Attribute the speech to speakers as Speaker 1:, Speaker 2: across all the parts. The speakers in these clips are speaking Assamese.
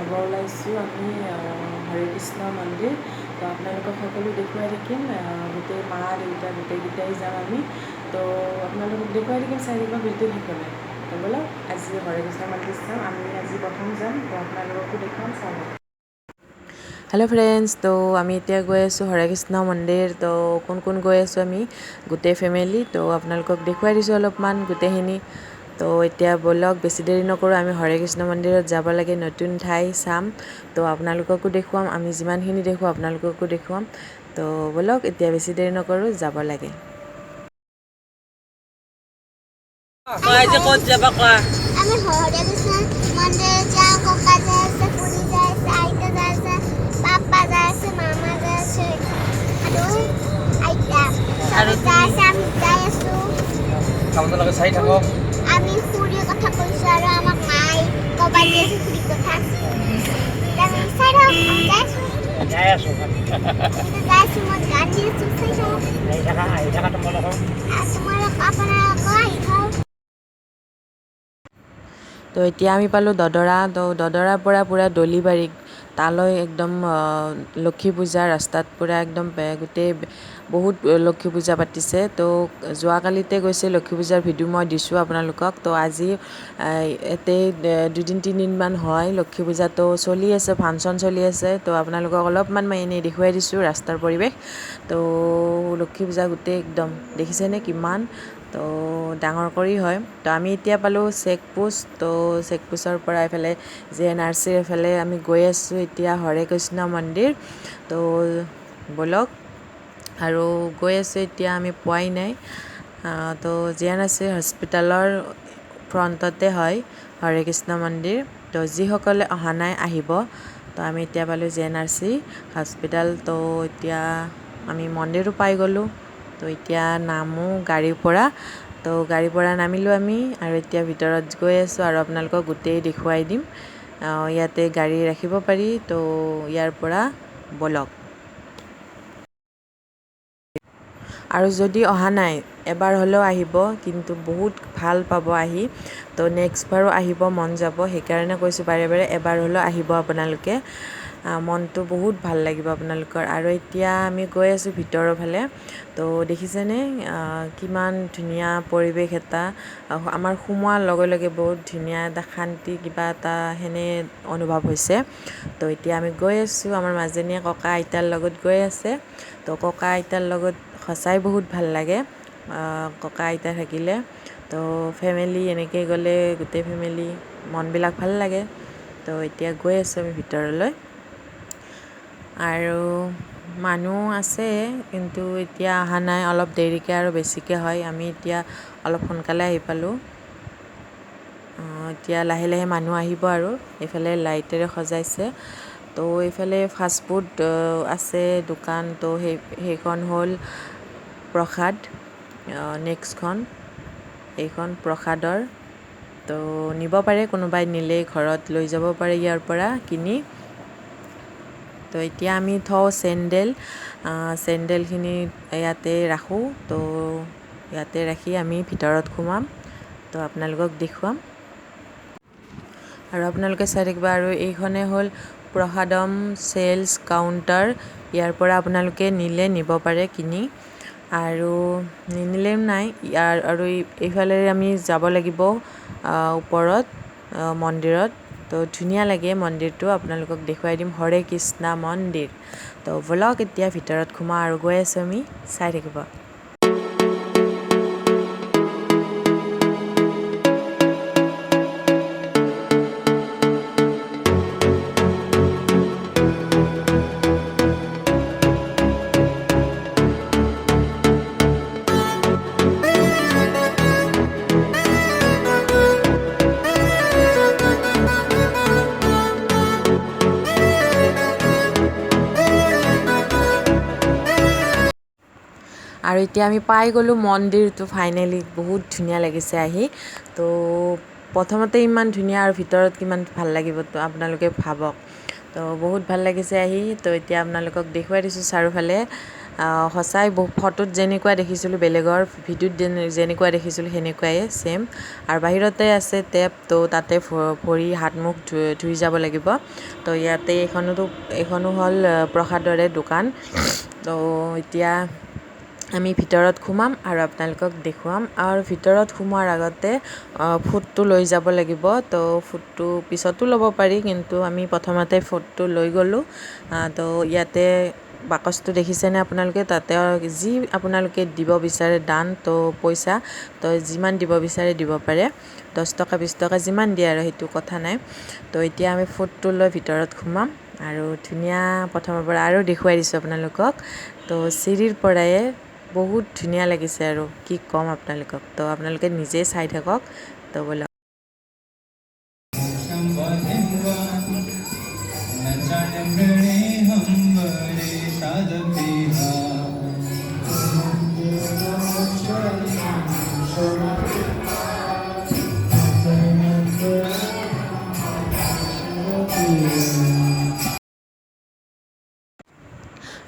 Speaker 1: যাব ওলাইছোঁ আমি হৰে কৃষ্ণ মন্দিৰ। তো আপোনালোকক সকলো দেখুৱাই থাকিম, গোটেই মা দেউতা গোটেইকেইটাই যাম আমি। তো আপোনালোকক দেখুৱাই থাকিম, চাই থাকিব ভিডিঅ' শেষলৈ। তো ব'লক আজি হৰে কৃষ্ণ মন্দিৰ চাম। আমি আজি প্ৰথম যাম, তো আপোনালোককো দেখুৱাম, চাব। হেল্ল' ফ্ৰেণ্ডছ, তো আমি এতিয়া গৈ আছোঁ হৰে কৃষ্ণ মন্দিৰ। তো কোন গৈ আছোঁ আমি গোটেই ফেমিলি। তো আপোনালোকক দেখুৱাই দিছোঁ অলপমান গোটেইখিনি। তো এতিয়া ব'লক বেছি দেৰি নকৰোঁ, আমি হৰে কৃষ্ণ মন্দিৰত যাব লাগে, নতুন ঠাই চাম। তো আপোনালোককো দেখুৱাম, আমি যিমানখিনি দেখোঁ আপোনালোককো দেখুৱাম। তো ব'লক এতিয়া বেছি দেৰি নকৰোঁ, যাব লাগে। ক'ত যাবা কোৱা?
Speaker 2: আমি হৰে কৃষ্ণ মন্দিৰ যাওঁ, ককা যাই আছে, খুৰী যাই আছে, আইতা যাই আছে, পাপা যাই আছে, মামা যাই আছে আৰু আইতা আৰু যাই আছে। আমি যাই আছোঁ, আপোনালোকে চাই থাকক। আমি খুৰীৰ কথা কৈছোঁ আৰু আমাক মায়ে ক'বা দি আছে খুৰীৰ কথা। আমি চাই থাকক, যাই আছোঁ মই গান দি আছোঁ, চাই থাকক। আহি থাকা তোমালোকক আপোনালোকক আহি থাকক।
Speaker 1: তো এতিয়া আমি পালোঁ দদৰা। তো দদৰাৰ পৰা পূৰা দলিবাৰী তালৈ একদম লক্ষী পূজা ৰাস্তাত পূৰা একদম গোটেই বহুত লক্ষী পূজা পাতিছে। তো যোৱাকালিতে গৈছে লক্ষী পূজাৰ ভিডিঅ' মই দিছোঁ আপোনালোকক। তো আজি ইয়াতে 2-3 দিনমান হয় লক্ষী পূজা। তো চলি আছে, ফাংচন চলি আছে। তো আপোনালোকক অলপমান মই এনেই দেখুৱাই দিছোঁ ৰাস্তাৰ পৰিৱেশ। তো লক্ষী পূজা গোটেই একদম দেখিছেনে কিমান তো ডাঙৰ কৰি হয়। তো আমি এতিয়া পালোঁ চেকপোষ্ট। তো চেকপোষ্টৰ পৰা এইফালে JNRCৰ এইফালে আমি গৈ আছোঁ এতিয়া হৰে কৃষ্ণ মন্দিৰ। তো ব'লক আৰু গৈ আছোঁ এতিয়া, আমি পোৱাই নাই। তো JNRC হস্পিটালৰ ফ্ৰণ্টতে হয় হৰে কৃষ্ণ মন্দিৰ। তো যিসকলে অহা নাই আহিব। তো আমি এতিয়া পালোঁ JNRC হস্পিটাল। তো এতিয়া আমি মন্দিৰো পাই গ'লোঁ। তো এতিয়া নামো গাড়ীৰ পৰা। তো গাড়ীৰ পৰা নামিলোঁ আমি আৰু এতিয়া ভিতৰত গৈ আছোঁ আৰু আপোনালোকক গোটেই দেখুৱাই দিম। ইয়াতে গাড়ী ৰাখিব পাৰি। তো ইয়াৰ পৰা ব'লক। আৰু যদি অহা নাই এবাৰ হ'লেও আহিব, কিন্তু বহুত ভাল পাব আহি। তো নেক্সট বাৰো আহিব মন যাব, সেইকাৰণে কৈছোঁ বাৰে বাৰে এবাৰ হ'লেও আহিব আপোনালোকে, মনটো বহুত ভাল লাগিব আপোনালোকৰ। আৰু এতিয়া আমি গৈ আছোঁ ভিতৰৰ ফালে। তো দেখিছেনে কিমান ধুনীয়া পৰিৱেশ এটা। আমাৰ সোমোৱাৰ লগে লগে বহুত ধুনীয়া এটা শান্তি কিবা এটা সেনে অনুভৱ হৈছে। তো এতিয়া আমি গৈ আছোঁ, আমাৰ মাজনীয়ে ককা আইতাৰ লগত গৈ আছে। তো ককা আইতাৰ লগত সঁচাই বহুত ভাল লাগে ককা আইতা থাকিলে। তো ফেমিলি এনেকৈ গ'লে গোটেই ফেমিলি মনবিলাক ভাল লাগে। তো এতিয়া গৈ আছোঁ আমি ভিতৰলৈ। আৰু মানুহ আছে কিন্তু এতিয়া অহা নাই, অলপ দেৰিকৈ আৰু বেছিকৈ হয়। আমি এতিয়া অলপ সোনকালে আহি পালোঁ। এতিয়া লাহে লাহে মানুহ আহিব আৰু এইফালে লাইটেৰে সজাইছে। তো এইফালে ফাষ্টফুড আছে দোকান। তো সেইখন হ'ল প্ৰসাদ। নেক্সটখন এইখন প্ৰসাদৰ। তো নিব পাৰে, কোনোবাই নিলে ঘৰত লৈ যাব পাৰে ইয়াৰ পৰা কিনি। তো এতিয়া আমি থওঁ চেণ্ডেলখিনি ইয়াতে ৰাখোঁ। তো ইয়াতে ৰাখি আমি ভিতৰত সোমাম। তো আপোনালোকক দেখুৱাম আৰু আপোনালোকে চাই থাকিব। আৰু এইখনে হ'ল প্ৰসাদম চেলছ কাউণ্টাৰ। ইয়াৰ পৰা আপোনালোকে নিলে নিব পাৰে কিনি, আৰু নিনিলেও নাই। আৰু এইফালে আমি যাব লাগিব ওপৰত মন্দিৰত। তো ধুনীয়া লাগে মন্দিৰটো, আপোনালোকক দেখুৱাই দিম। হৰে কৃষ্ণ মন্দিৰ। তো ব'লক এতিয়া ভিতৰত সোমাওঁ আৰু গৈ আছোঁ আমি, চাই থাকিব। আৰু এতিয়া আমি পাই গ'লোঁ মন্দিৰটো ফাইনেলি। বহুত ধুনীয়া লাগিছে আহি। তো প্ৰথমতে ইমান ধুনীয়া আৰু ভিতৰত কিমান ভাল লাগিব তো আপোনালোকে ভাবক। তো তো বহুত ভাল লাগিছে আহি। তো এতিয়া আপোনালোকক দেখুৱাই দিছোঁ চাৰিওফালে। সঁচাই ফটোত যেনেকুৱা দেখিছিলোঁ বেলেগৰ, ভিডিঅ'ত যেনেকুৱা দেখিছিলোঁ সেনেকুৱাই ছেম। আৰু বাহিৰতে আছে টেপ, তো তাতে ভৰি হাত মুখ ধুই যাব লাগিব। তো ইয়াতে এইখনো হ'ল প্ৰসাদৰে দোকান। তো এতিয়া আমি ভিতৰত সোমাম আৰু আপোনালোকক দেখুৱাম। আৰু ভিতৰত সোমোৱাৰ আগতে ফুটটো লৈ যাব লাগিব। তো ফুটটো পিছতো ল'ব পাৰি, কিন্তু আমি প্ৰথমতে ফুটটো লৈ গ'লোঁ। তো ইয়াতে বাকচটো দেখিছেনে আপোনালোকে, তাতে যি আপোনালোকে দিব বিচাৰে দান, তো পইচা তো যিমান দিব বিচাৰে দিব পাৰে, 10 টকা 20 টকা যিমান দিয়ে আৰু সেইটো কথা নাই। তো এতিয়া আমি ফুটটো লৈ ভিতৰত সোমাম আৰু ধুনীয়া প্ৰথমৰ পৰা আৰু দেখুৱাই দিছোঁ আপোনালোকক। তো চিৰিৰ পৰাই বহুত ধুনীয়া লাগিছে আৰু কি ক'ম আপোনালোকক। তো আপোনালোকে নিজেই চাই থাকক। তো ব'লক।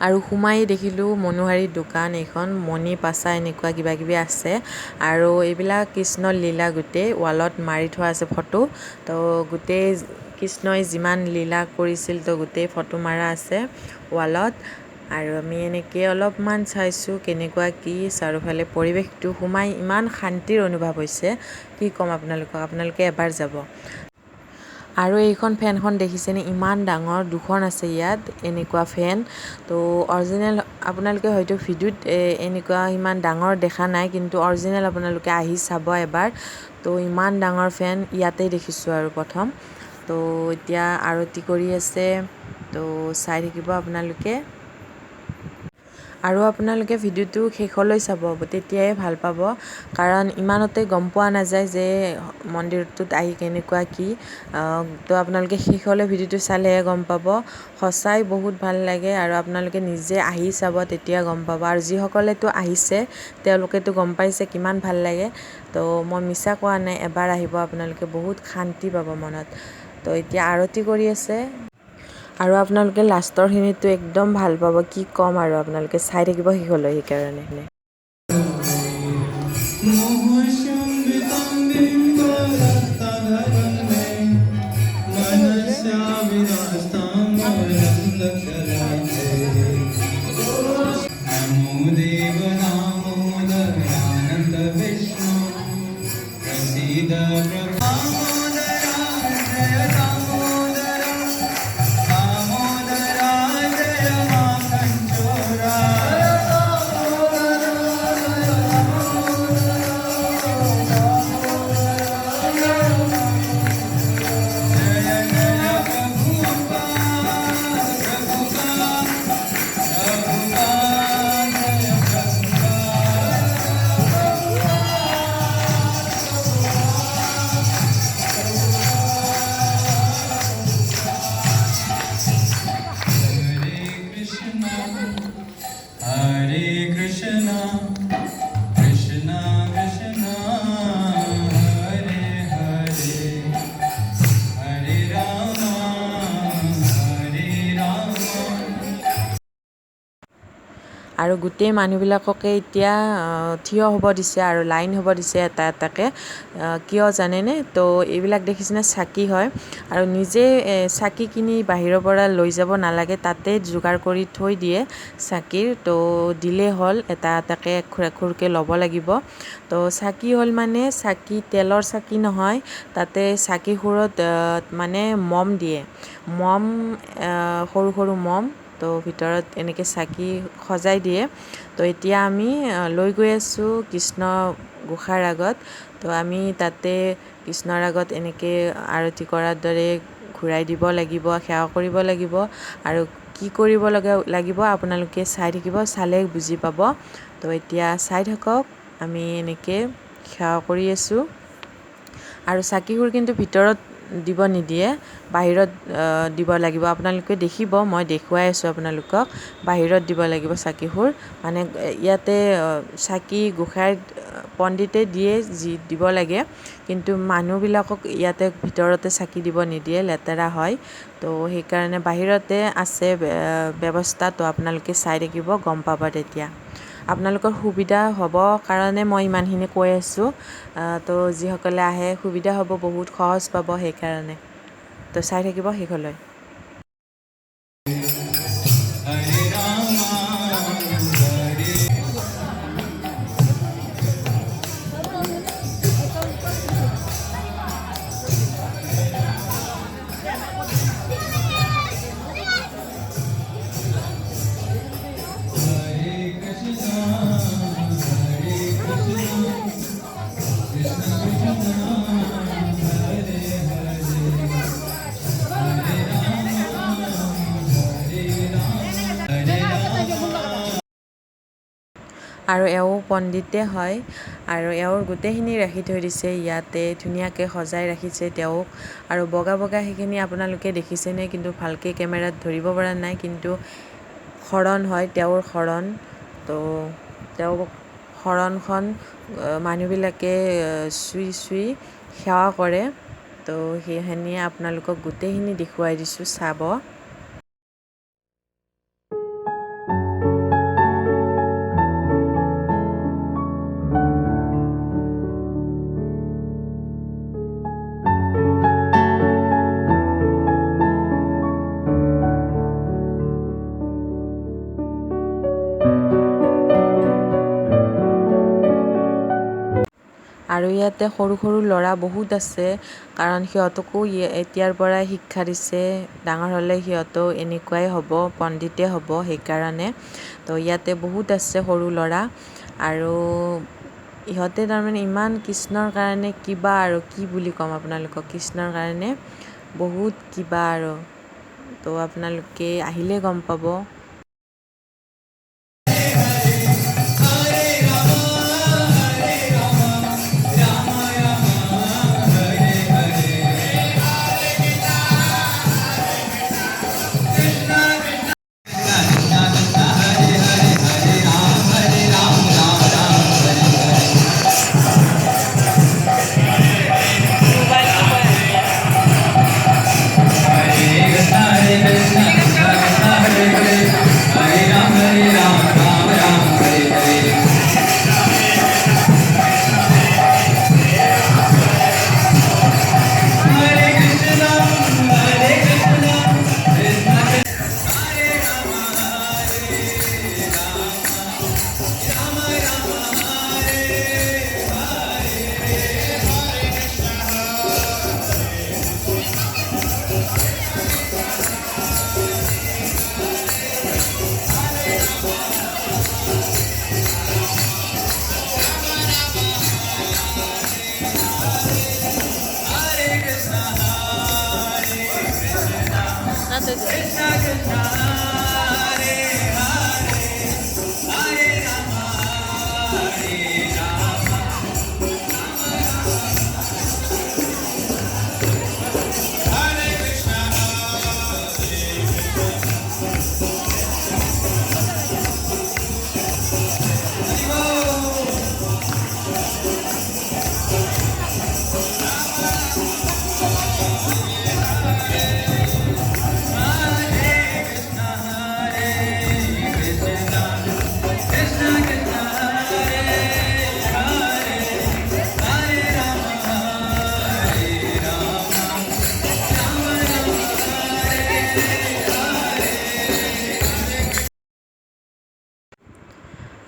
Speaker 1: আৰু সোমাই দেখিলোঁ মনোহাৰী দোকান এইখন, মণি পাছা এনেকুৱা কিবা কিবি আছে। আৰু এইবিলাক কৃষ্ণৰ লীলা গোটেই ৱালত মাৰি থোৱা আছে ফটো। তো গোটেই কৃষ্ণই যিমান লীলা কৰিছিল, তো গোটেই ফটো মাৰা আছে ৱালত। আৰু আমি এনেকৈ অলপমান চাইছোঁ কেনেকুৱা কি চাৰিওফালে পৰিৱেশটো। সোমাই ইমান শান্তিৰ অনুভৱ হৈছে, কি ক'ম আপোনালোকক, আপোনালোকে এবাৰ যাব। আৰু এইখন ফেনখন দেখিছেনে, ইমান ডাঙৰ, 2খন আছে ইয়াত এনেকুৱা ফেন। তো অৰিজিনেল আপোনালোকে হয়তো ভিডিঅ'ত এনেকুৱা ইমান ডাঙৰ দেখা নাই, কিন্তু অৰিজিনেল আপোনালোকে আহি চাব এবাৰ। তো ইমান ডাঙৰ ফেন ইয়াতেই দেখিছোঁ আৰু প্ৰথম। তো এতিয়া আৰতি কৰি আছে, তো চাই থাকিব আপোনালোকে। আৰু আপোনালোকে ভিডিঅ'টো শেষলৈ চাব, তেতিয়াই ভাল পাব। কাৰণ ইমানতে গম পোৱা নাযায় যে মন্দিৰটোত আহি কেনেকুৱা কি। তো আপোনালোকে শেষলৈ ভিডিঅ'টো চালেহে গম পাব। সঁচাই বহুত ভাল লাগে, আৰু আপোনালোকে নিজে আহি চাব তেতিয়া গম পাব। আৰু যিসকলেতো আহিছে তেওঁলোকেতো গম পাইছে কিমান ভাল লাগে। তো মই মিছা কোৱা নাই, এবাৰ আহিব আপোনালোকে, বহুত শান্তি পাব মনত। তো এতিয়া আৰতি কৰি আছে। আৰু আপোনালোকে লাষ্টৰখিনিতো একদম ভাল পাব, কি ক'ম আৰু, আপোনালোকে চাই থাকিব শেষলৈ সেইকাৰণে।
Speaker 3: Hare Krishna, Krishna Krishna, Hare Hare, Hare Rama, Hare Rama.
Speaker 1: আৰু গোটেই মানুহবিলাককে এতিয়া থিয় হ'ব দিছে আৰু লাইন হ'ব দিছে এটা এটাকৈ। কিয় জানেনে? তো এইবিলাক দেখিছেনে, চাকি হয়। আৰু নিজে চাকি কিনি বাহিৰৰ পৰা লৈ যাব নালাগে, তাতে যোগাৰ কৰি থৈ দিয়ে চাকিৰ। তো দিলেই হ'ল, এটা এটাকৈ এখোৰকৈ ল'ব লাগিব। তো চাকি হ'ল মানে চাকি তেলৰ চাকি নহয়, তাতে চাকিখোৰত মানে মম দিয়ে, মম, সৰু সৰু মম। তো ভিতৰত এনেকৈ চাকি সজাই দিয়ে। তো এতিয়া আমি লৈ গৈ আছোঁ কৃষ্ণ গোসাঁৰ আগত। তো আমি তাতে কৃষ্ণৰ আগত এনেকৈ আৰতি কৰাৰ দৰে ঘূৰাই দিব লাগিব, সেৱা কৰিব লাগিব। আৰু কি কৰিব লাগিব আপোনালোকে চাই থাকিব, চালে বুজি পাব। তো এতিয়া চাই থাকক, আমি এনেকৈ সেৱা কৰি আছোঁ। আৰু চাকিবোৰ কিন্তু ভিতৰত দিব নিদিয়ে, বাহিৰত দিব লাগিব। আপোনালোকে দেখিব, মই দেখুৱাই আছোঁ আপোনালোকক, বাহিৰত দিব লাগিব চাকিবোৰ। মানে ইয়াতে চাকি গোসাঁইত পণ্ডিতে দিয়ে দিব লাগে, কিন্তু মানুহবিলাকক ইয়াতে ভিতৰতে চাকি দিব নিদিয়ে, লেতেৰা হয়। তো সেইকাৰণে বাহিৰতে আছে ব্যৱস্থা, তো আপোনালোকে চাই থাকিব, গম পাব তেতিয়া। আপোনালোকৰ সুবিধা হ'ব কাৰণে মই ইমানখিনি কৈ আছোঁ। তো যিসকলে আহে সুবিধা হ'ব, বহুত সহজ পাব সেইকাৰণে। তো চাই থাকিব শেষলৈ।
Speaker 3: Hare Rama, Hare Krishna, Hare Krishna, Krishna Krishna, Hare Hare, Hare Rama, Hare Rama, Hare Rama.
Speaker 1: আৰু এওঁ পণ্ডিতে হয়, আৰু এওঁৰ গোটেইখিনি ৰাখি থৈ দিছে ইয়াতে, ধুনীয়াকৈ সজাই ৰাখিছে তেওঁক। আৰু বগা বগা সেইখিনি আপোনালোকে দেখিছেনে, কিন্তু ভালকৈ কেমেৰাত ধৰিব পৰা নাই, কিন্তু শৰণ হয়, তেওঁৰ শৰণ। তো তেওঁ শৰণখন মানুহবিলাকে চুই চুই সেৱা কৰে। তো সেইখিনিয়ে আপোনালোকক গোটেইখিনি দেখুৱাই দিছোঁ, চাব। আৰু ইয়াতে সৰু সৰু ল'ৰা বহুত আছে, কাৰণ সিহঁতকো এতিয়াৰ পৰাই শিক্ষা দিছে, ডাঙৰ হ'লে সিহঁতেও এনেকুৱাই হ'ব, পণ্ডিতে হ'ব, সেইকাৰণে। তো ইয়াতে বহুত আছে সৰু ল'ৰা, আৰু ইহঁতে তাৰমানে ইমান কৃষ্ণৰ কাৰণে কিবা, আৰু কি বুলি ক'ম আপোনালোকক, কৃষ্ণৰ কাৰণে বহুত কিবা আৰু। তো আপোনালোকে আহিলে গম পাব।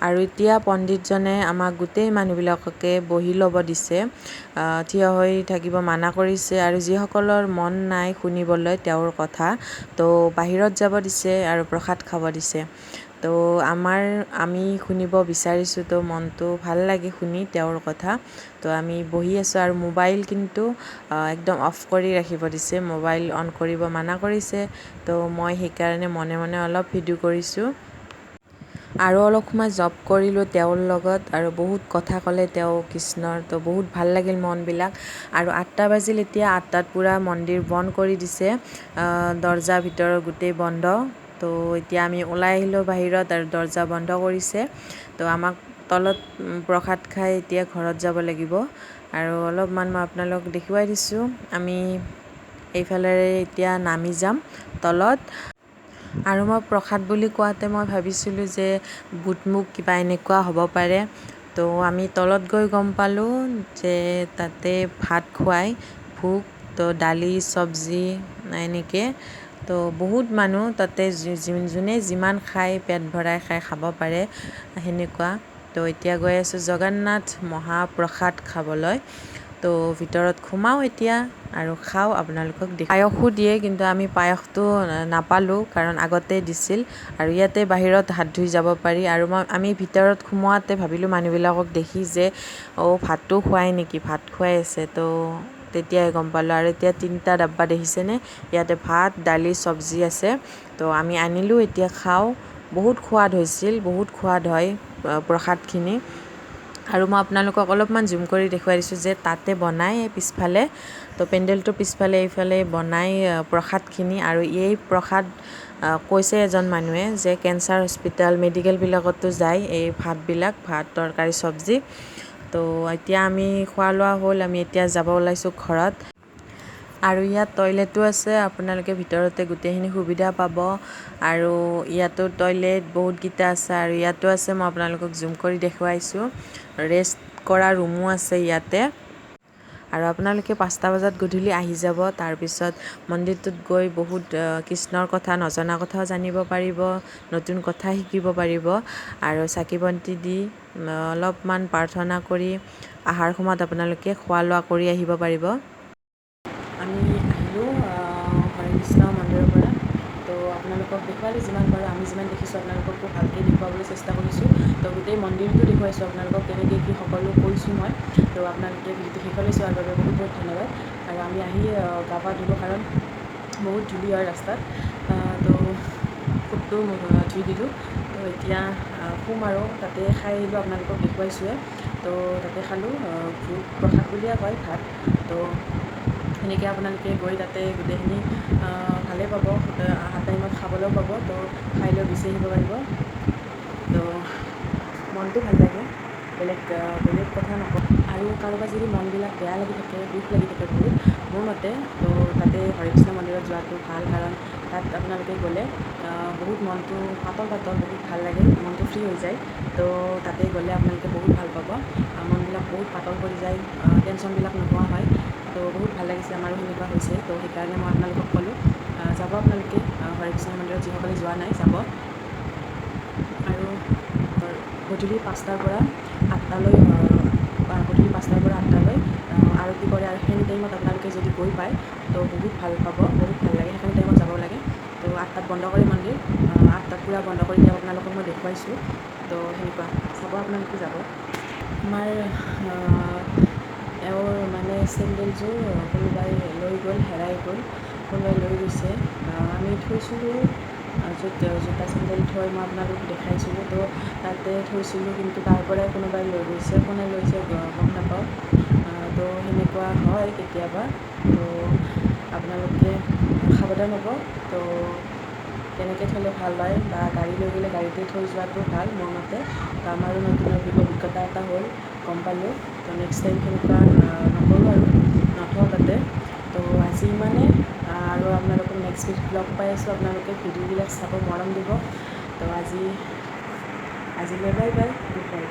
Speaker 1: আৰু এতিয়া পণ্ডিতজনে আমাক গোটেই মানুহবিলাককে বহি ল'ব দিছে, থিয় হৈ থাকিব মানা কৰিছে, আৰু যিসকলৰ মন নাই শুনিবলৈ তেওঁৰ কথা, তো বাহিৰত যাব দিছে আৰু প্ৰসাদ খাব দিছে। তো আমি শুনিব বিচাৰিছোঁ, তো মনটো ভাল লাগে শুনি তেওঁৰ কথা। তো আমি বহি আছোঁ, আৰু মোবাইল কিন্তু একদম অফ কৰি ৰাখিব দিছে, মোবাইল অন কৰিব মানা কৰিছে। তো মই সেইকাৰণে মনে মনে অলপ ভিডিঅ' কৰিছোঁ। আৰু অলপ সময় জপ কৰিলোঁ তেওঁৰ লগত, আৰু বহুত কথা ক'লে তেওঁ কৃষ্ণৰ, তো বহুত ভাল লাগিল মনবিলাক। আৰু 8টা বাজিল এতিয়া, 8টাত পূৰা মন্দিৰ বন্ধ কৰি দিছে, দৰ্জা ভিতৰৰ গোটেই বন্ধ। তো এতিয়া আমি ওলাই আহিলোঁ বাহিৰত, আৰু দৰ্জা বন্ধ কৰিছে। তো আমাক তলত প্ৰসাদ খাই এতিয়া ঘৰত যাব লাগিব। আৰু অলপমান মই আপোনালোকক দেখুৱাই দিছোঁ। আমি এইফালেৰে এতিয়া নামি যাম তলত। আৰু মই প্ৰসাদ বুলি কোৱাতে মই ভাবিছিলোঁ যে বুট মুগ কিবা এনেকুৱা হ'ব পাৰে। তো আমি তলত গৈ গম পালোঁ যে তাতে ভাত খুৱাই, ভোগ, তো দালি চব্জি এনেকৈ। তো বহুত মানুহ তাতে যোনে যিমান খায় পেট ভৰাই খাব পাৰে সেনেকুৱা। তো এতিয়া গৈ আছোঁ জগন্নাথ মহাপ্ৰসাদ খাবলৈ। তো ভিতৰত সোমাওঁ এতিয়া আৰু খাওঁ, আপোনালোকক পায়সো দিয়ে, কিন্তু আমি পায়সটো নাপালোঁ কাৰণ আগতে দিছিল। আৰু ইয়াতে বাহিৰত হাত ধুই যাব পাৰি। আৰু আমি ভিতৰত সোমোৱাতে ভাবিলোঁ মানুহবিলাকক দেখি যে ভাতো খুৱাই নেকি, ভাত খুৱাই আছে। তো তেতিয়াই গম পালোঁ। আৰু এতিয়া 3টা ডাব্বা দেখিছেনে, ইয়াতে ভাত দালি চব্জি আছে। তো আমি আনিলোঁ, এতিয়া খাওঁ। বহুত সোৱাদ হৈছিল, বহুত সোৱাদ হয় প্ৰসাদখিনি। আৰু মই আপোনালোকক অলপমান জুম কৰি দেখুৱাই দিছোঁ যে তাতে বনাই পিছফালে। তো পেণ্ডেলটোৰ পিছফালে এইফালে বনাই প্ৰসাদখিনি। আৰু এই প্ৰসাদ কৈছে এজন মানুহে যে কেঞ্চাৰ হস্পিটেল মেডিকেলবিলাকতো যায় এই ভাতবিলাক, ভাত তৰকাৰী চব্জি। তো এতিয়া আমি খোৱা লোৱা হ'ল, আমি এতিয়া যাব ওলাইছোঁ ঘৰত। আৰু ইয়াত টয়লেটো আছে, আপোনালোকে ভিতৰতে গোটেইখিনি সুবিধা পাব। আৰু ইয়াতো টয়লেট বহুতকেইটা আছে। আৰু ইয়াতো আছে, মই আপোনালোকক জুম কৰি দেখুৱাইছোঁ। ৰেষ্ট কৰা ৰুমো আছে ইয়াতে। আৰু আপোনালোকে 5টা বজাত গধূলি আহি যাব। তাৰপিছত মন্দিৰটোত গৈ বহুত কৃষ্ণৰ কথা, নজনা কথাও জানিব পাৰিব, নতুন কথা শিকিব পাৰিব। আৰু চাকি বন্তি দি অলপমান প্ৰাৰ্থনা কৰি আহাৰ সময়ত আপোনালোকে খোৱা লোৱা কৰি আহিব পাৰিব। আমি আহিলোঁ হৰে কৃষ্ণ মন্দিৰৰ পৰা। তো আপোনালোকক দেখুৱালোঁ যিমান পাৰোঁ, আমি যিমান দেখিছোঁ আপোনালোককো ভালকৈ দেখুৱাবলৈ চেষ্টা কৰিছোঁ। তো গোটেই মন্দিৰটো দেখুৱাইছোঁ আপোনালোকক, কেনেকৈ কি সকলো কৈছোঁ মই। তো আপোনালোকে ভিডিঅ'টো শেষলৈ চোৱাৰ বাবে বহুত বহুত ধন্যবাদ। আৰু আমি আহি গা পা ধুলোঁ কাৰণ বহুত ধূলি হয় ৰাস্তাত। তো খুবটো ধুই দিলোঁ। তো এতিয়া শুম আৰু তাতে খাই আহিলোঁ, আপোনালোকক দেখুৱাইছোঁৱে। তো তাতে খালোঁ, ভোগ প্ৰসাদ বুলিয়ে কয় ভাত। তো সেনেকৈ আপোনালোকে গৈ তাতে গোটেইখিনি ভালেই পাব, অহা টাইমত খাবলৈও পাব। তো খাই লৈ গুচি আহিব পাৰিব। তো মনটো ভাল লাগে, বেলেগ কথা নকওঁ। আৰু কাৰোবাৰ যদি মনবিলাক বেয়া লাগি থাকে, দুখ লাগি থাকে বহুত মোৰ মতে, তো তাতে হৰে কৃষ্ণ মন্দিৰত যোৱাটো ভাল। কাৰণ তাত আপোনালোকে গ'লে বহুত মনটো পাতল বহুত ভাল লাগে, মনটো ফ্ৰী হৈ যায়। তো তাতে গ'লে আপোনালোকে বহুত ভাল পাব, মনবিলাক বহুত পাতল পৰি যায়, টেনশ্যনবিলাক নোহোৱা হয়। তো বহুত ভাল লাগিছে, আমাৰো সেনেকুৱা হৈছে। তো সেইকাৰণে মই আপোনালোকক ক'লোঁ যাব আপোনালোকে হৰে কৃষ্ণ মন্দিৰত, যিসকলে যোৱা নাই যাব। আৰু গধূলি 5টাৰ পৰা 8টালৈ গধূলি 5টাৰ পৰা 8টালৈ আৰতি কৰে। আৰু সেইখিনি টাইমত আপোনালোকে যদি গৈ পায় তো বহুত ভাল পাব, বহুত ভাল লাগে, সেইখিনি টাইমত যাব লাগে। তো 8টাত বন্ধ কৰে মন্দিৰ, 8টাত পূৰা বন্ধ কৰি দিয়া আপোনালোকক মই দেখুৱাইছোঁ। তো সেনেকুৱা চাব, আপোনালোকে যাব। আমাৰ এওঁৰ মানে চেণ্ডেলযোৰ কোনোবাই লৈ গ'ল, হেৰাই গ'ল, কোনোবাই লৈ গৈছে। আমি থৈছিলোঁ য'ত জোতা চেণ্ডেল থৈ মই আপোনালোকক দেখাইছিলোঁ। তো তাতে থৈছিলোঁ, কিন্তু তাৰ পৰাই কোনোবাই লৈ গৈছে, কোনে লৈছে গম নাপাওঁ। তো সেনেকুৱা হয় কেতিয়াবা। তো আপোনালোকে সাৱধান হ'ব। তো কেনেকৈ থ'লে ভাল হয়, বা গাড়ী লৈ গ'লে গাড়ীতে থৈ যোৱাটো ভাল মোৰ মতে। তো আমাৰো নতুন অভিজ্ঞতা এটা হ'ল, গম পালোঁ। তো নেক্সট টাইম সেনেকুৱা নকৰোঁ আৰু নথওঁ তাতে। তো আজি ইমানেই, আৰু আপোনালোকক নেক্সট উইক লগ পাই আছোঁ। আপোনালোকে ভিডিঅ'বিলাক চাব, মৰম দিব। তো আজিলৈ বাই বাই, গুড নাইট।